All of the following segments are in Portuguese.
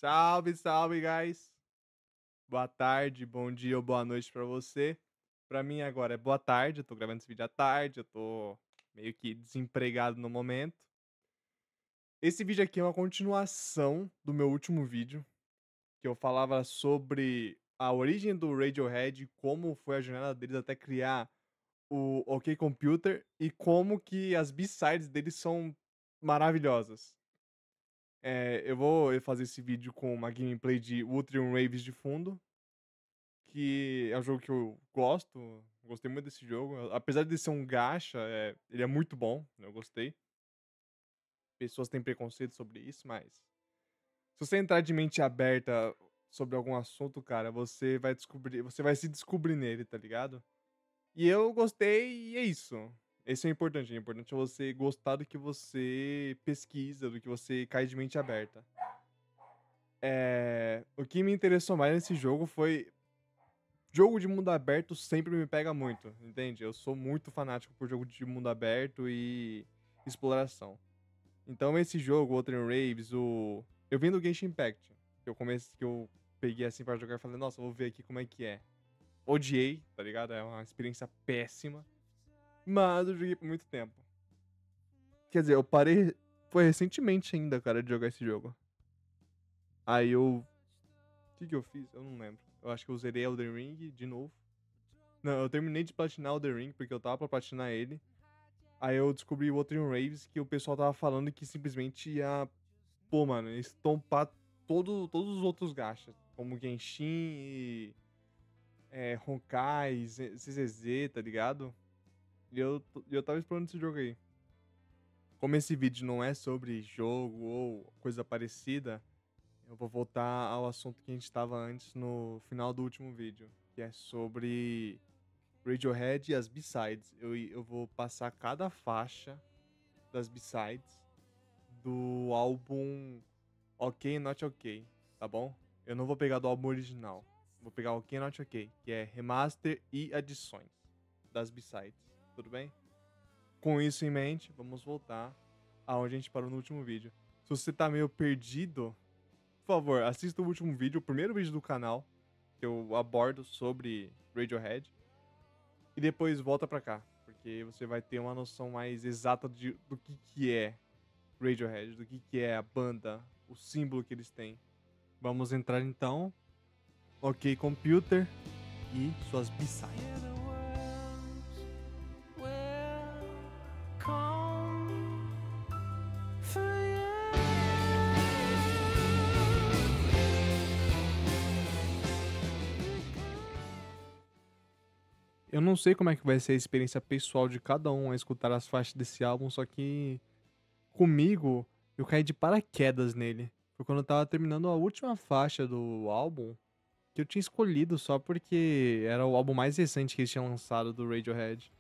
Salve, salve, guys. Boa tarde, bom dia ou boa noite pra você. Pra mim agora é boa tarde, eu tô gravando esse vídeo à tarde, eu tô meio que desempregado no momento. Esse vídeo aqui é uma continuação do meu último vídeo, que eu falava sobre a origem do Radiohead, como foi a jornada deles até criar o OK Computer e como que as B-sides deles são maravilhosas. Eu vou fazer esse vídeo com uma gameplay de Wuthering Waves de fundo, que é um jogo que eu gosto, gostei muito desse jogo, apesar de ser um gacha, ele é muito bom, eu gostei. Pessoas têm preconceito sobre isso, mas se você entrar de mente aberta sobre algum assunto, cara, você vai se descobrir nele, tá ligado? E eu gostei e é isso. Esse é importante é você gostar do que você pesquisa, do que você cai de mente aberta. O que me interessou mais nesse jogo foi jogo de mundo aberto sempre me pega muito, entende? Eu sou muito fanático por jogo de mundo aberto e exploração. Então esse jogo, Wuthering Waves, eu vim do Genshin Impact, que eu peguei assim pra jogar e falei: "Nossa, vou ver aqui como é que é". Odiei, tá ligado? É uma experiência péssima, mas eu joguei por muito tempo. Quer dizer, eu parei foi recentemente ainda, cara, de jogar esse jogo. Aí eu O que que eu fiz? Eu não lembro. Eu acho que eu zerei Elden Ring de novo. Não, eu terminei de platinar Elden Ring, porque eu tava pra platinar ele. Aí eu descobri o Wuthering Waves, que o pessoal tava falando que simplesmente ia, pô, mano, estompar todos os outros gachas, como Genshin e Honkai, ZZZ, tá ligado? E eu tava explorando esse jogo aí. Como esse vídeo não é sobre jogo ou coisa parecida, eu vou voltar ao assunto que a gente tava antes no final do último vídeo, que é sobre Radiohead e as B-sides. Eu vou passar cada faixa das B-sides do álbum Ok Not Ok, tá bom? Eu não vou pegar do álbum original. Vou pegar Ok Not Ok, que é remaster e adições das B-sides, tudo bem? Com isso em mente, vamos voltar aonde a gente parou no último vídeo. Se você tá meio perdido, por favor, assista o último vídeo, o primeiro vídeo do canal, que eu abordo sobre Radiohead. E depois volta pra cá, porque você vai ter uma noção mais exata do que é Radiohead, do que é a banda, o símbolo que eles têm. Vamos entrar então, OK Computer e suas B-sides. Eu não sei como é que vai ser a experiência pessoal de cada um a escutar as faixas desse álbum, só que comigo eu caí de paraquedas nele. Foi quando eu estava terminando a última faixa do álbum, que eu tinha escolhido só porque era o álbum mais recente que eles tinham lançado do Radiohead.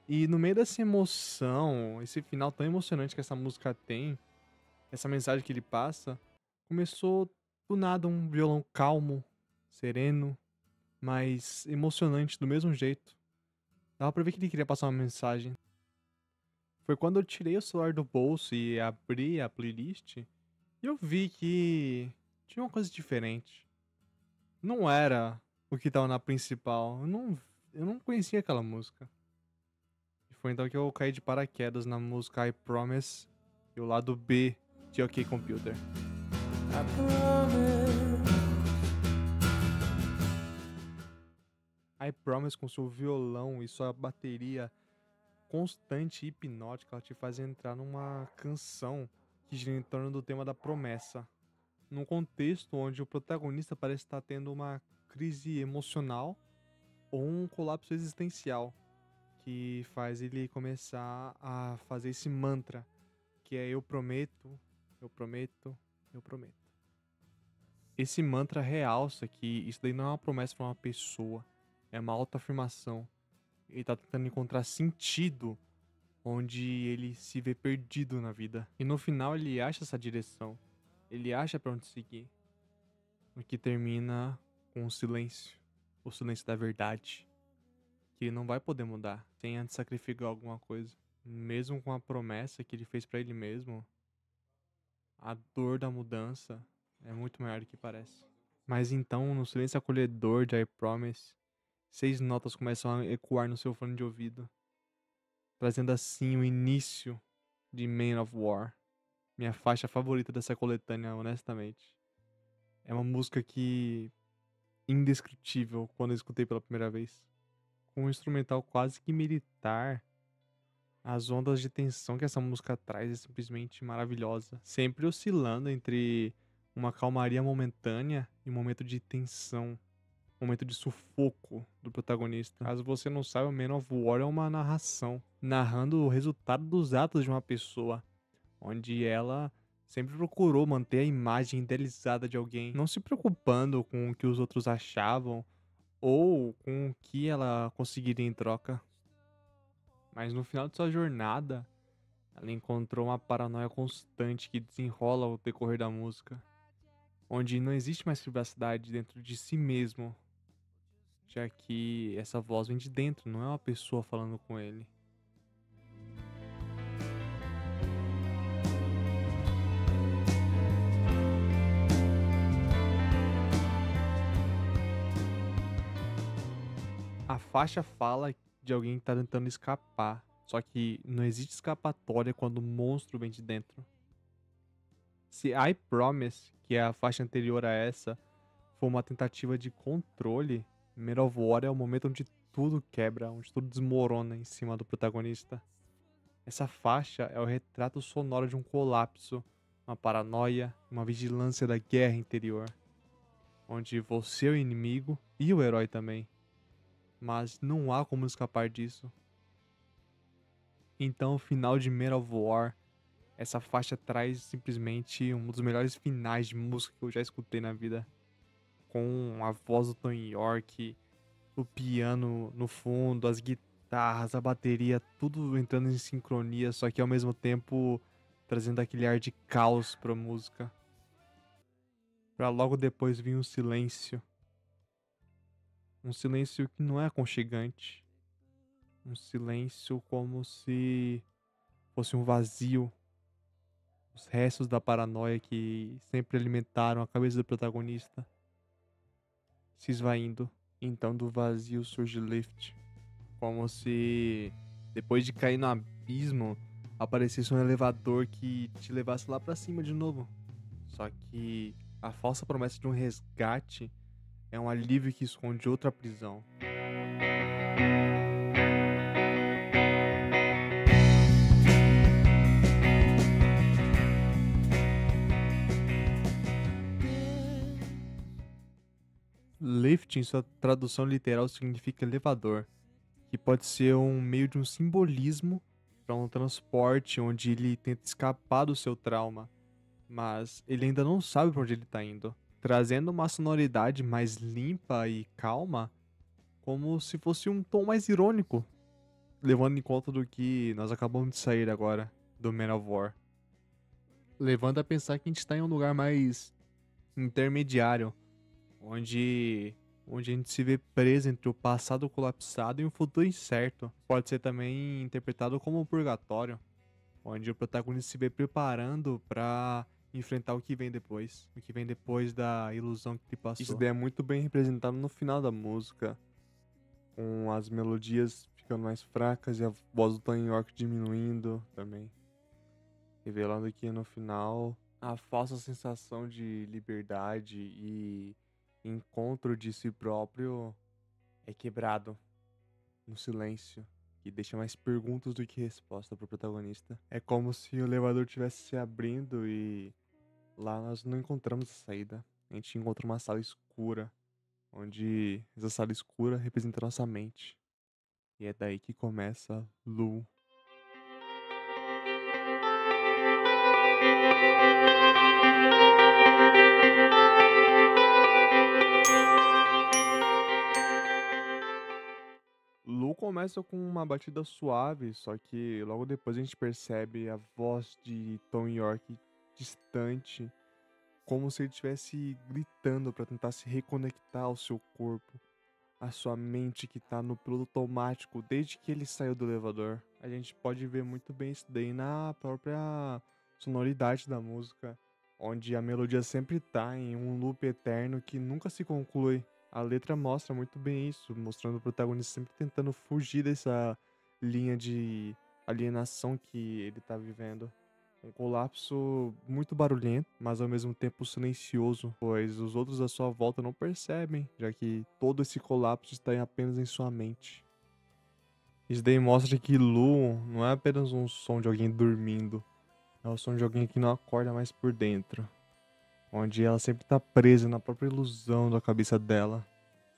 E no meio dessa emoção, esse final tão emocionante que essa música tem, essa mensagem que ele passa, começou do nada um violão calmo, sereno, mas emocionante do mesmo jeito. Dava pra ver que ele queria passar uma mensagem. Foi quando eu tirei o celular do bolso e abri a playlist e eu vi que tinha uma coisa diferente. Não era o que tava na principal. Eu não conhecia aquela música. E foi então que eu caí de paraquedas na música I Promise e o lado B de OK Computer. I promise. I Promise com seu violão e sua bateria constante e hipnótica, ela te faz entrar numa canção que gira em torno do tema da promessa. Num contexto onde o protagonista parece estar tendo uma crise emocional ou um colapso existencial, que faz ele começar a fazer esse mantra, que é eu prometo, eu prometo, eu prometo. Esse mantra realça que isso daí não é uma promessa para uma pessoa, é uma autoafirmação. Ele tá tentando encontrar sentido onde ele se vê perdido na vida. E no final ele acha essa direção. Ele acha pra onde seguir. O que termina com o silêncio. O silêncio da verdade. Que ele não vai poder mudar sem antes sacrificar alguma coisa. Mesmo com a promessa que ele fez pra ele mesmo, a dor da mudança É muito maior do que parece. Mas então, no silêncio acolhedor de I Promise, 6 notas começam a ecoar no seu fone de ouvido, trazendo assim o início de Man of War, minha faixa favorita dessa coletânea, honestamente. É uma música que indescritível quando eu escutei pela primeira vez. Com um instrumental quase que militar, as ondas de tensão que essa música traz é simplesmente maravilhosa, sempre oscilando entre uma calmaria momentânea e um momento de tensão, um momento de sufoco do protagonista. Caso você não saiba, Man of War é uma narração, narrando o resultado dos atos de uma pessoa, onde ela sempre procurou manter a imagem idealizada de alguém, não se preocupando com o que os outros achavam ou com o que ela conseguiria em troca. Mas no final de sua jornada, ela encontrou uma paranoia constante que desenrola ao decorrer da música, onde não existe mais privacidade dentro de si mesmo, já que essa voz vem de dentro, não é uma pessoa falando com ele. A faixa fala de alguém que tá tentando escapar, só que não existe escapatória quando o monstro vem de dentro. Se I Promise, que é a faixa anterior a essa, for uma tentativa de controle, Man of War é o momento onde tudo quebra, onde tudo desmorona em cima do protagonista. Essa faixa é o retrato sonoro de um colapso, uma paranoia, uma vigilância da guerra interior, onde você é o inimigo e o herói também, mas não há como escapar disso. Então, o final de Man of War, essa faixa traz simplesmente um dos melhores finais de música que eu já escutei na vida, com a voz do Tom York, o piano no fundo, as guitarras, a bateria, tudo entrando em sincronia, só que ao mesmo tempo trazendo aquele ar de caos pra música. Pra logo depois vir um silêncio. Um silêncio que não é aconchegante. Um silêncio como se fosse um vazio. Os restos da paranoia que sempre alimentaram a cabeça do protagonista se esvaindo. Então do vazio surge Lift. Como se depois de cair no abismo aparecesse um elevador que te levasse lá pra cima de novo. Só que a falsa promessa de um resgate é um alívio que esconde outra prisão. Lift, em sua tradução literal, significa elevador, que pode ser um meio de um simbolismo para um transporte onde ele tenta escapar do seu trauma, mas ele ainda não sabe para onde ele está indo, trazendo uma sonoridade mais limpa e calma, como se fosse um tom mais irônico, levando em conta do que nós acabamos de sair agora do Man of War. Levando a pensar que a gente está em um lugar mais intermediário, onde a gente se vê preso entre o passado colapsado e um futuro incerto. Pode ser também interpretado como um purgatório, onde o protagonista se vê preparando para enfrentar o que vem depois, o que vem depois da ilusão que ele passou. Isso daí é muito bem representado no final da música, com as melodias ficando mais fracas e a voz do Tony York diminuindo também, revelando que no final a falsa sensação de liberdade e encontro de si próprio é quebrado no silêncio, que deixa mais perguntas do que resposta pro protagonista. É como se o elevador tivesse se abrindo e lá nós não encontramos a saída. A gente encontra uma sala escura, onde essa sala escura representa nossa mente. E é daí que começa Lu. Lu começa com uma batida suave, só que logo depois a gente percebe a voz de Tom York distante, como se ele estivesse gritando para tentar se reconectar ao seu corpo, à sua mente que tá no piloto automático desde que ele saiu do elevador. A gente pode ver muito bem isso daí na própria sonoridade da música, onde a melodia sempre tá em um loop eterno que nunca se conclui. A letra mostra muito bem isso, mostrando o protagonista sempre tentando fugir dessa linha de alienação que ele tá vivendo. Um colapso muito barulhento, mas ao mesmo tempo silencioso, pois os outros à sua volta não percebem, já que todo esse colapso está apenas em sua mente. Isso daí mostra que Lu não é apenas um som de alguém dormindo, é o som de alguém que não acorda mais por dentro, onde ela sempre tá presa na própria ilusão da cabeça dela,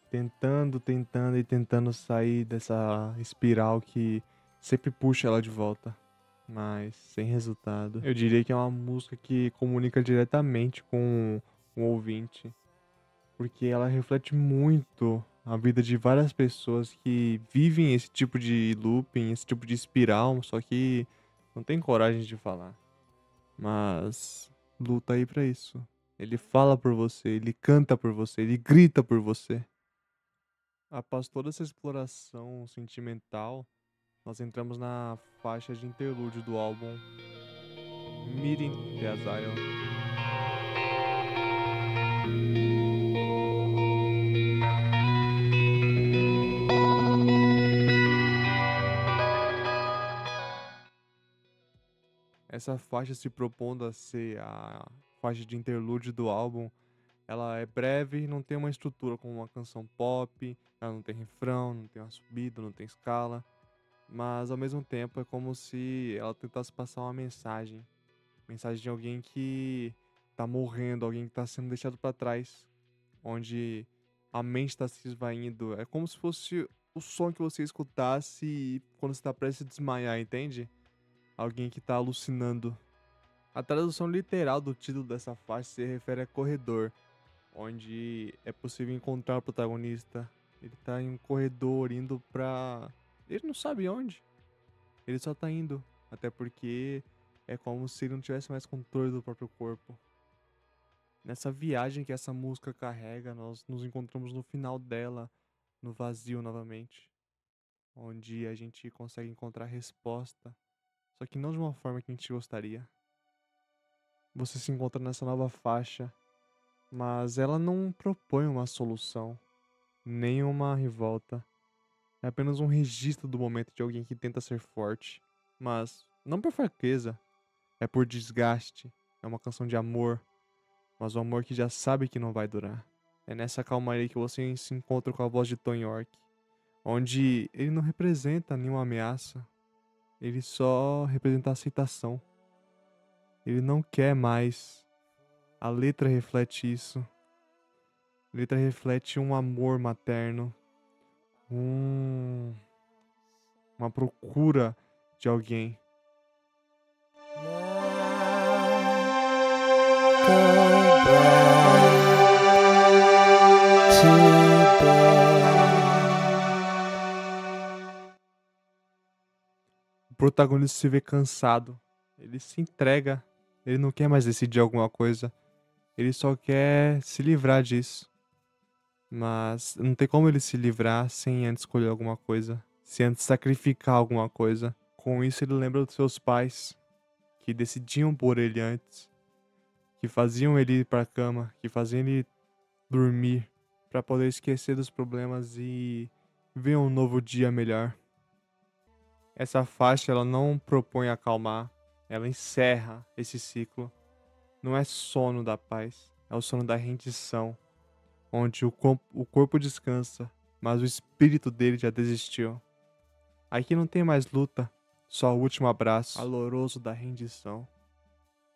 tentando sair dessa espiral que sempre puxa ela de volta, mas sem resultado. Eu diria que é uma música que comunica diretamente com o ouvinte, porque ela reflete muito a vida de várias pessoas que vivem esse tipo de looping, esse tipo de espiral, só que não tem coragem de falar. Mas luta aí pra isso. Ele fala por você, ele canta por você, ele grita por você. Após toda essa exploração sentimental, nós entramos na faixa de interlúdio do álbum Meeting the Asylum. Essa faixa, se propondo a ser a faixa de interlúdio do álbum, ela é breve e não tem uma estrutura como uma canção pop, ela não tem refrão, não tem uma subida, não tem escala, mas ao mesmo tempo é como se ela tentasse passar uma mensagem, mensagem de alguém que tá morrendo, alguém que tá sendo deixado pra trás, onde a mente tá se esvaindo, é como se fosse o som que você escutasse quando você tá prestes a desmaiar, entende? Alguém que tá alucinando. A tradução literal do título dessa faixa se refere a corredor, onde é possível encontrar o protagonista. Ele tá em um corredor indo pra. Ele não sabe onde. Ele só tá indo. Até porque é como se ele não tivesse mais controle do próprio corpo. Nessa viagem que essa música carrega, nós nos encontramos no final dela, no vazio novamente. Onde a gente consegue encontrar resposta. Só que não de uma forma que a gente gostaria. Você se encontra nessa nova faixa, mas ela não propõe uma solução, nem uma revolta. É apenas um registro do momento de alguém que tenta ser forte, mas não por fraqueza, é por desgaste. É uma canção de amor, mas um amor que já sabe que não vai durar. É nessa calmaria que você se encontra com a voz de Tom York, onde ele não representa nenhuma ameaça, ele só representa a aceitação. Ele não quer mais. A letra reflete isso. A letra reflete um amor materno, um, uma procura de alguém. O protagonista se vê cansado. Ele se entrega. Ele não quer mais decidir alguma coisa. Ele só quer se livrar disso. Mas não tem como ele se livrar sem antes escolher alguma coisa. Sem antes sacrificar alguma coisa. Com isso ele lembra dos seus pais, que decidiam por ele antes. Que faziam ele ir pra cama. Que faziam ele dormir. Pra poder esquecer dos problemas e ver um novo dia melhor. Essa faixa ela não propõe acalmar. Ela encerra esse ciclo. Não é sono da paz. É o sono da rendição. Onde o corpo descansa, mas o espírito dele já desistiu. Aqui não tem mais luta, só o último abraço caloroso da rendição,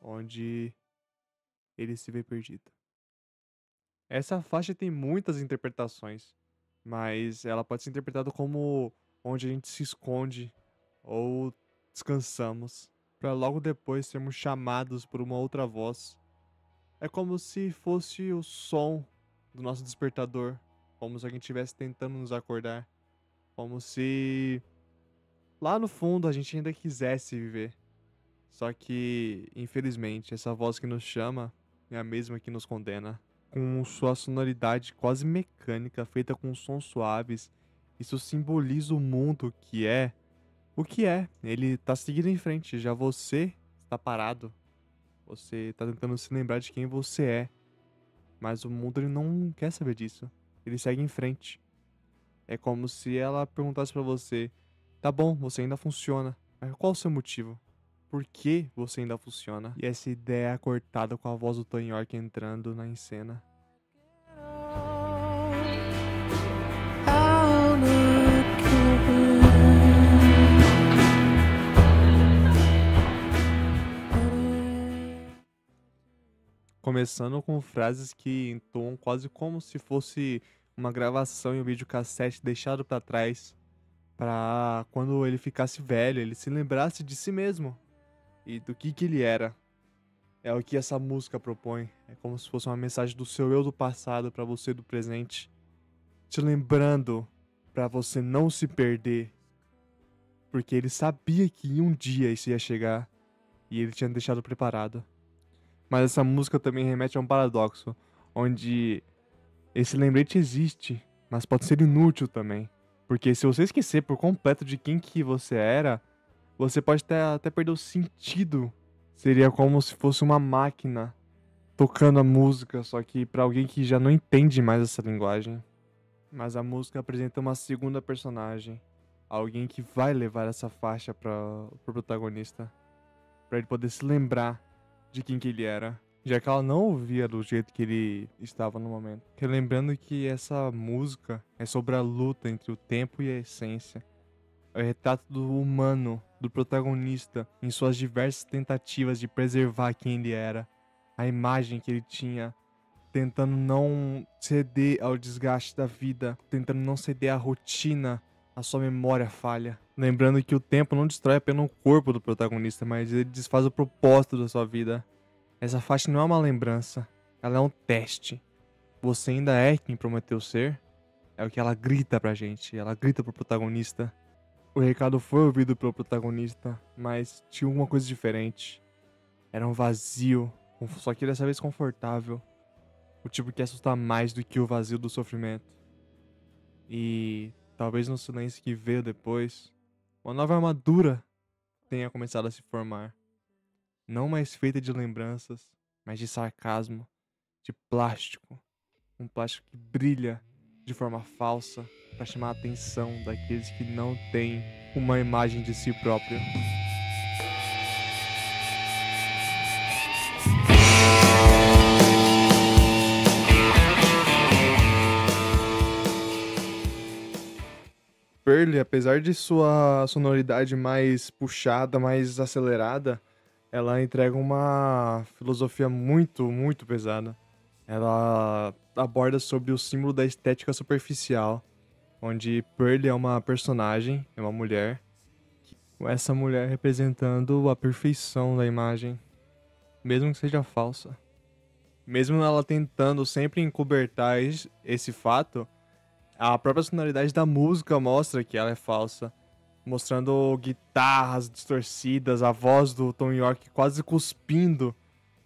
onde ele se vê perdido. Essa faixa tem muitas interpretações, mas ela pode ser interpretada como onde a gente se esconde ou descansamos, para logo depois sermos chamados por uma outra voz. É como se fosse o som do nosso despertador, como se alguém estivesse tentando nos acordar, como se lá no fundo a gente ainda quisesse viver. Só que, infelizmente, essa voz que nos chama é a mesma que nos condena. Com sua sonoridade quase mecânica, feita com sons suaves, isso simboliza o mundo que é o que é. Ele tá seguindo em frente, já você está parado. Você tá tentando se lembrar de quem você é. Mas o mundo ele não quer saber disso. Ele segue em frente. É como se ela perguntasse pra você: tá bom, você ainda funciona. Mas qual o seu motivo? Por que você ainda funciona? E essa ideia é cortada com a voz do Tony York entrando na cena. I'll look again. Começando com frases que entoam quase como se fosse uma gravação em um videocassete deixado pra trás, pra quando ele ficasse velho, ele se lembrasse de si mesmo e do que ele era. É o que essa música propõe. É como se fosse uma mensagem do seu eu do passado pra você do presente, te lembrando pra você não se perder, porque ele sabia que um dia isso ia chegar e ele tinha deixado preparado. Mas essa música também remete a um paradoxo, onde esse lembrete existe, mas pode ser inútil também. Porque se você esquecer por completo de quem que você era, você pode até perder o sentido. Seria como se fosse uma máquina tocando a música, só que pra alguém que já não entende mais essa linguagem. Mas a música apresenta uma segunda personagem, alguém que vai levar essa faixa pro protagonista, pra ele poder se lembrar de quem que ele era, já que ela não ouvia do jeito que ele estava no momento. Relembrando que essa música é sobre a luta entre o tempo e a essência. É o retrato do humano, do protagonista, em suas diversas tentativas de preservar quem ele era, a imagem que ele tinha, tentando não ceder ao desgaste da vida, tentando não ceder à rotina, à sua memória falha. Lembrando que o tempo não destrói apenas o corpo do protagonista, mas ele desfaz o propósito da sua vida. Essa faixa não é uma lembrança, ela é um teste. Você ainda é quem prometeu ser? É o que ela grita pra gente, ela grita pro protagonista. O recado foi ouvido pelo protagonista, mas tinha alguma coisa diferente. Era um vazio, só que dessa vez confortável. O tipo que assusta mais do que o vazio do sofrimento. E talvez no silêncio que veio depois, uma nova armadura tenha começado a se formar. Não mais feita de lembranças, mas de sarcasmo, de plástico. Um plástico que brilha de forma falsa para chamar a atenção daqueles que não têm uma imagem de si próprio. Pearl, apesar de sua sonoridade mais puxada, mais acelerada, ela entrega uma filosofia muito pesada. Ela aborda sobre o símbolo da estética superficial, onde Pearl é uma personagem, é uma mulher, com essa mulher representando a perfeição da imagem, mesmo que seja falsa. Mesmo ela tentando sempre encobertar esse fato, a própria sonoridade da música mostra que ela é falsa, mostrando guitarras distorcidas, a voz do Tom York quase cuspindo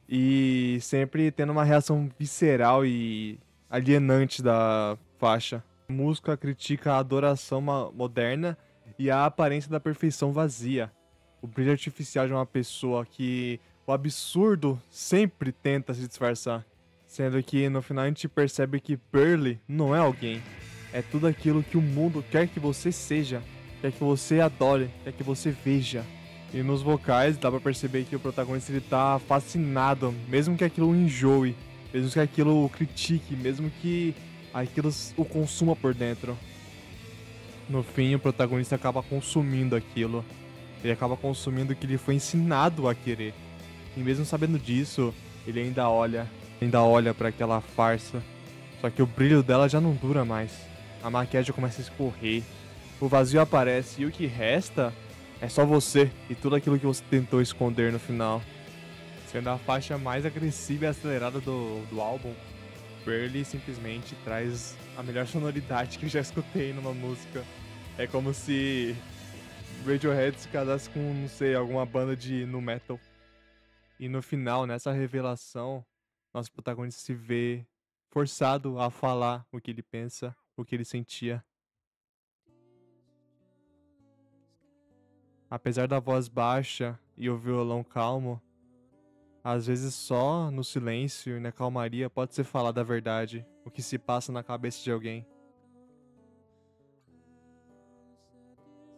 e sempre tendo uma reação visceral e alienante da faixa. A música critica a adoração moderna e a aparência da perfeição vazia. O brilho artificial de uma pessoa que o absurdo sempre tenta se disfarçar. Sendo que no final a gente percebe que Pearl não é alguém. É tudo aquilo que o mundo quer que você seja, quer que você adore, quer que você veja. E nos vocais dá pra perceber que o protagonista ele tá fascinado, mesmo que aquilo o enjoe, mesmo que aquilo o critique, mesmo que aquilo o consuma por dentro. No fim, o protagonista acaba consumindo aquilo. Ele acaba consumindo o que ele foi ensinado a querer. E mesmo sabendo disso, ele ainda olha para aquela farsa. Só que o brilho dela já não dura mais. A maquiagem começa a escorrer, o vazio aparece e o que resta é só você e tudo aquilo que você tentou esconder no final. Sendo a faixa mais agressiva e acelerada do álbum, Pearl simplesmente traz a melhor sonoridade que eu já escutei numa música. É como se Radiohead se casasse com, não sei, alguma banda de nu metal. E no final, nessa revelação, nosso protagonista se vê forçado a falar o que ele pensa, o que ele sentia. Apesar da voz baixa e o violão calmo, Às vezes só no silêncio e na calmaria pode ser falada a verdade, o que se passa na cabeça de alguém.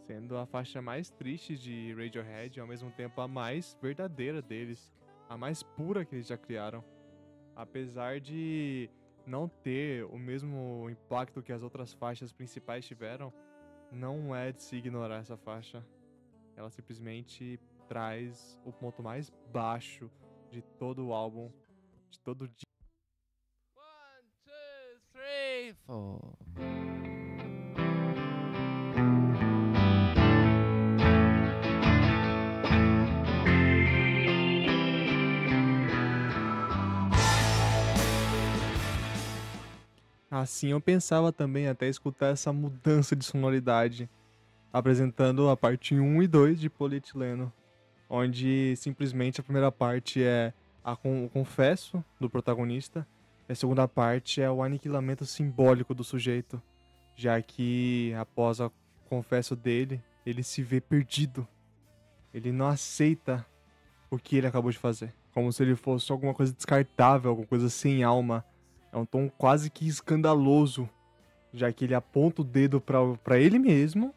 Sendo a faixa mais triste de Radiohead e ao mesmo tempo a mais verdadeira deles, a mais pura que eles já criaram. Apesar de não ter o mesmo impacto que as outras faixas principais tiveram, não é de se ignorar essa faixa. Ela simplesmente traz o ponto mais baixo de todo o álbum, de todo o disco. 1, 2, 3, 4. Assim eu pensava também até escutar essa mudança de sonoridade, apresentando a parte 1 e 2 de Polietileno, onde simplesmente a primeira parte é o confesso do protagonista, e a segunda parte é o aniquilamento simbólico do sujeito, já que após o confesso dele, ele se vê perdido. Ele não aceita o que ele acabou de fazer, como se ele fosse alguma coisa descartável, alguma coisa sem alma. É um tom quase que escandaloso, já que ele aponta o dedo pra ele mesmo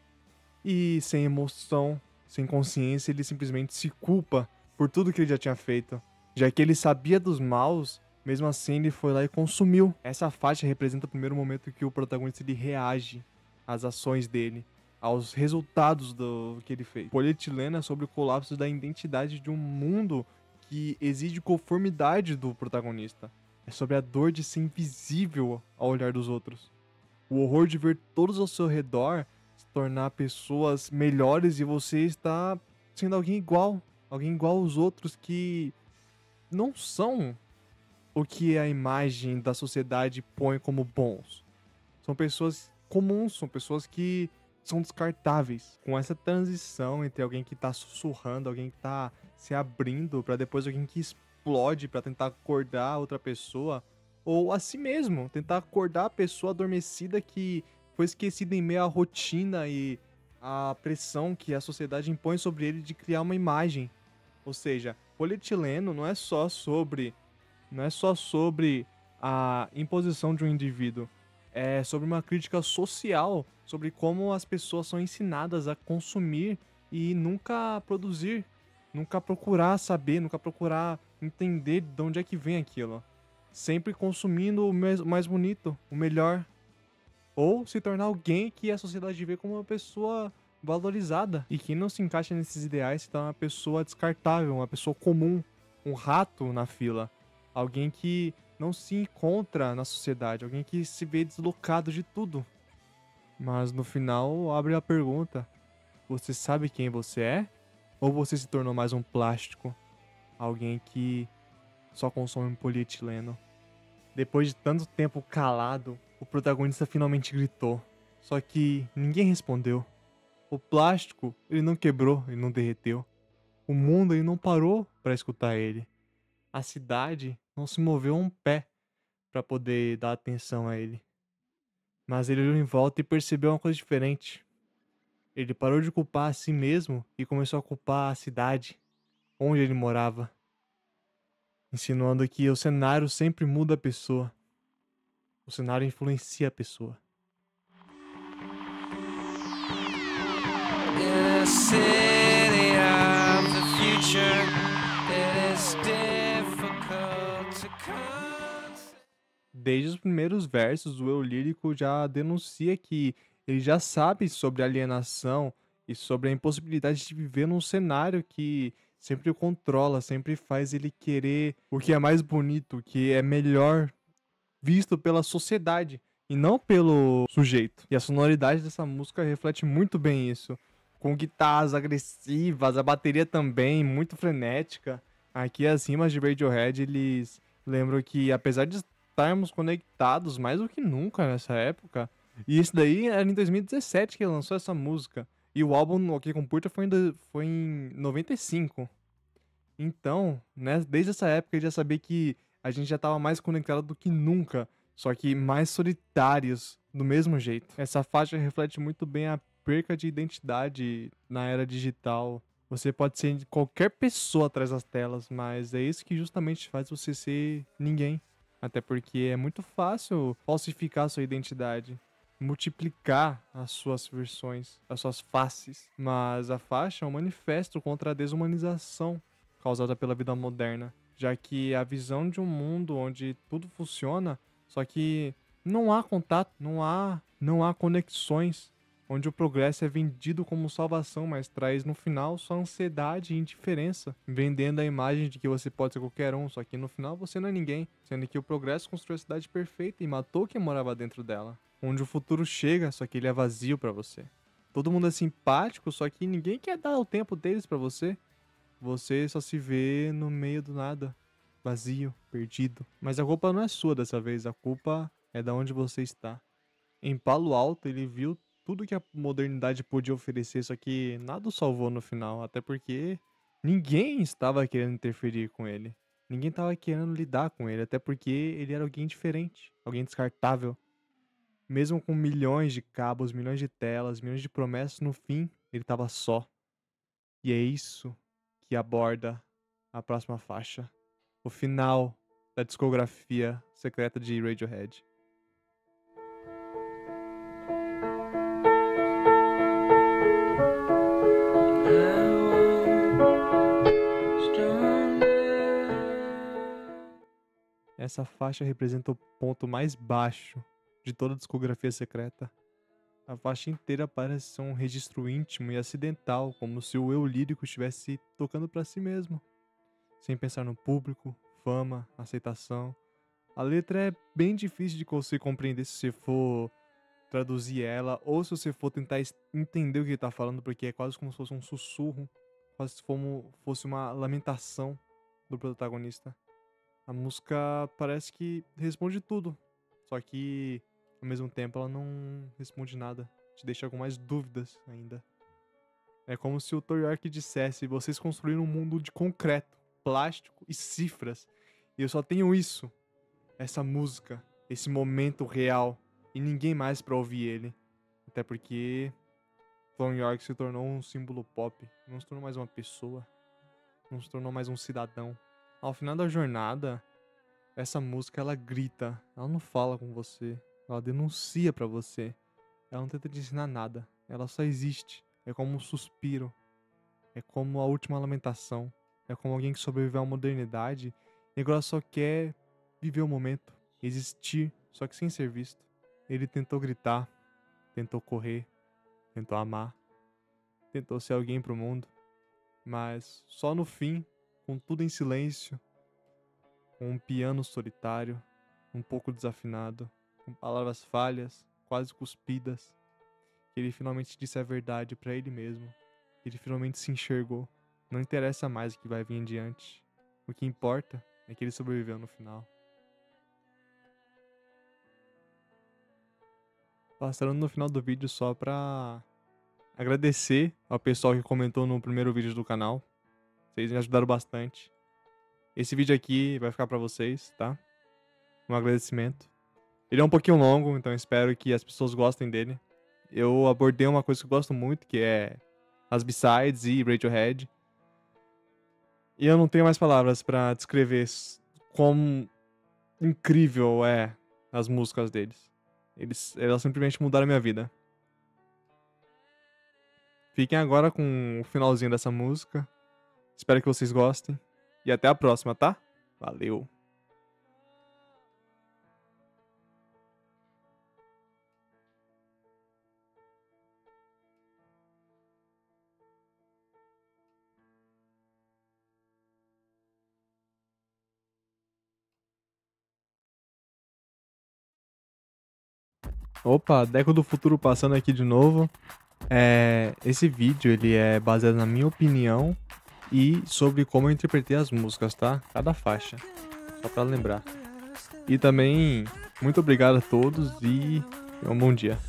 e sem emoção, sem consciência, ele simplesmente se culpa por tudo que ele já tinha feito. Já que ele sabia dos maus, mesmo assim ele foi lá e consumiu. Essa faixa representa o primeiro momento que o protagonista ele reage às ações dele, aos resultados do que ele fez. Polietileno é sobre o colapso da identidade de um mundo que exige conformidade do protagonista. É sobre a dor de ser invisível ao olhar dos outros. O horror de ver todos ao seu redor se tornar pessoas melhores e você está sendo alguém igual aos outros que não são o que a imagem da sociedade põe como bons. São pessoas comuns, são pessoas que são descartáveis. Com essa transição entre alguém que tá sussurrando, alguém que tá se abrindo, pra depois alguém que explode pra tentar acordar outra pessoa, ou a si mesmo, tentar acordar a pessoa adormecida que foi esquecida em meio à rotina e à pressão que a sociedade impõe sobre ele de criar uma imagem. Ou seja, polietileno não é só sobre a imposição de um indivíduo, é sobre uma crítica social, sobre como as pessoas são ensinadas a consumir e nunca produzir, nunca procurar saber, nunca procurar entender de onde é que vem aquilo. Sempre consumindo o mais bonito, o melhor, ou se tornar alguém que a sociedade vê como uma pessoa valorizada. E quem não se encaixa nesses ideais se torna uma pessoa descartável, uma pessoa comum, um rato na fila. Alguém que não se encontra na sociedade, alguém que se vê deslocado de tudo. Mas no final abre a pergunta: você sabe quem você é? Ou você se tornou mais um plástico? Alguém que só consome polietileno? Depois de tanto tempo calado, o protagonista finalmente gritou. Só que ninguém respondeu. O plástico, ele não quebrou, ele não derreteu. O mundo, ele não parou para escutar ele. A cidade não se moveu um pé para poder dar atenção a ele. Mas ele olhou em volta e percebeu uma coisa diferente. Ele parou de culpar a si mesmo e começou a culpar a cidade onde ele morava, insinuando que o cenário sempre muda a pessoa. O cenário influencia a pessoa. In a city of the future, it is difficult to concept. Desde os primeiros versos, o eu lírico já denuncia que ele já sabe sobre alienação e sobre a impossibilidade de viver num cenário que sempre o controla, sempre faz ele querer o que é mais bonito, o que é melhor visto pela sociedade e não pelo sujeito. E a sonoridade dessa música reflete muito bem isso, com guitarras agressivas, a bateria também muito frenética. Aqui as rimas de Radiohead, eles lembram que apesar de estarmos conectados mais do que nunca nessa época, e isso daí era em 2017 que ele lançou essa música, e o álbum OK Computer foi em 95. Então, né, desde essa época eu já sabia que a gente já estava mais conectado do que nunca, só que mais solitários do mesmo jeito. Essa faixa reflete muito bem a perca de identidade na era digital, Você pode ser qualquer pessoa atrás das telas, mas é isso que justamente faz você ser ninguém. Até porque é muito fácil falsificar a sua identidade, multiplicar as suas versões, as suas faces. Mas a faixa é um manifesto contra a desumanização causada pela vida moderna, já que a visão de um mundo onde tudo funciona, só que não há contato, não há conexões, onde o progresso é vendido como salvação, mas traz no final só ansiedade e indiferença, vendendo a imagem de que você pode ser qualquer um, só que no final você não é ninguém, sendo que o progresso construiu a cidade perfeita e matou quem morava dentro dela, onde o futuro chega, só que ele é vazio pra você. Todo mundo é simpático, só que ninguém quer dar o tempo deles pra você. Você só se vê no meio do nada, vazio, perdido. Mas a culpa não é sua dessa vez, a culpa é da onde você está. Em Palo Alto, ele viu tudo que a modernidade podia oferecer, só que nada o salvou no final, até porque ninguém estava querendo interferir com ele. Ninguém estava querendo lidar com ele, até porque ele era alguém diferente, alguém descartável. Mesmo com milhões de cabos, milhões de telas, milhões de promessas, no fim, ele estava só. E é isso que aborda a próxima faixa, o final da discografia secreta de Radiohead. Essa faixa representa o ponto mais baixo de toda a discografia secreta. A faixa inteira parece ser um registro íntimo e acidental, como se o eu lírico estivesse tocando pra si mesmo, sem pensar no público, fama, aceitação. A letra é bem difícil de você compreender se você for traduzir ela ou se você for tentar entender o que ele tá falando, porque é quase como se fosse um sussurro, quase como fosse uma lamentação do protagonista. A música parece que responde tudo, só que ao mesmo tempo ela não responde nada, te deixa com mais dúvidas ainda. É como se o Thor Yorke dissesse: vocês construíram um mundo de concreto, plástico e cifras, e eu só tenho isso, essa música, esse momento real, e ninguém mais pra ouvir ele. Até porque Thor Yorke se tornou um símbolo pop, não se tornou mais uma pessoa, não se tornou mais um cidadão. Ao final da jornada, essa música ela grita, ela não fala com você, ela denuncia pra você, ela não tenta te ensinar nada, ela só existe. É como um suspiro, é como a última lamentação, é como alguém que sobreviveu à modernidade e agora só quer viver o momento, existir, só que sem ser visto. Ele tentou gritar, tentou correr, tentou amar, tentou ser alguém pro mundo, mas só no fim, com tudo em silêncio, com um piano solitário, um pouco desafinado, com palavras falhas, quase cuspidas, que ele finalmente disse a verdade pra ele mesmo. Ele finalmente se enxergou. Não interessa mais o que vai vir em diante. O que importa é que ele sobreviveu no final. Passando no final do vídeo só pra agradecer ao pessoal que comentou no primeiro vídeo do canal. Vocês me ajudaram bastante. Esse vídeo aqui vai ficar pra vocês, tá? Um agradecimento. Ele é um pouquinho longo, então espero que as pessoas gostem dele. Eu abordei uma coisa que eu gosto muito, que é as B-sides e Radiohead. E eu não tenho mais palavras pra descrever quão incrível é as músicas deles. Elas simplesmente mudaram a minha vida. Fiquem agora com o finalzinho dessa música. Espero que vocês gostem. E até a próxima, tá? Valeu! Opa, Deco do Futuro passando aqui de novo. Esse vídeo ele é baseado na minha opinião e sobre como eu interpretei as músicas, tá? Cada faixa, só pra lembrar. E também, muito obrigado a todos e um bom dia.